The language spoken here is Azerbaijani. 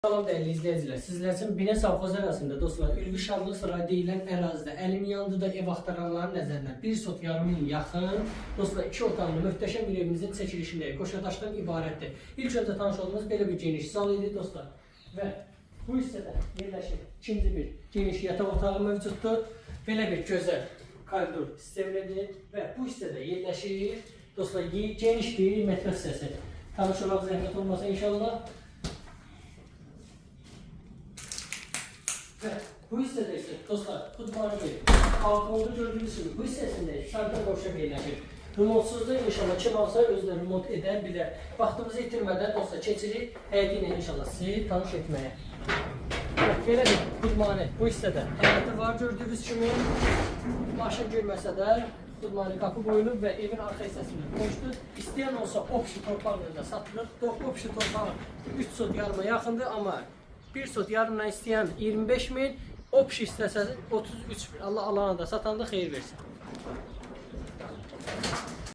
Salam değerli izleyiciler. Sizler için Bine Savxoz arasında dostlar, Ülvi Şarlı Saray deyilən ərazidə əlin yandıda ev axtaranların nəzərindən 1 sot yarımın yaxın dostlar 2 otaqlı möhtəşəm bir evimizin çəkilişindəyik. Qoşadaşdan ibarətdir. İlk öncə tanış olduğumuz belə bir geniş zal idi dostlar. Və bu hissədə yerləşir ikinci bir geniş yataq otağı mövcuddur. Belə bir gözəl koridor sistemlidir və bu hissədə yerləşir dostlar geniş bir mətbəx hissəsi. Tanış olaq zəhmət olmasa inşallah. Bu hissədə isə dostlar, xudmanı verir. Balkonda gördüyünüz kimi bu hissəsində santral qovşaq yerləşir. Remontsuzda inşallah kim alsa özləri remont edə bilər. Vaxtımızı itirmədən dostlar keçirik həyəti ilə inşallah sizi tanış etməyə. Belə bir xudmanı bu hissədə həyəti var gördüyünüz kimi. Maşın girməsə də xudmanı qapı qoyulub və evin arxa hissəsində qoşdur. İstəyən olsa opşi torpaqlarında satılır. Opşi torpağı 3 sot yarıma yaxındır, amma 1 sot yarımdan istəyən 25.000, opşi istəsəz 33.000. Allah alana da satanda xeyir versin.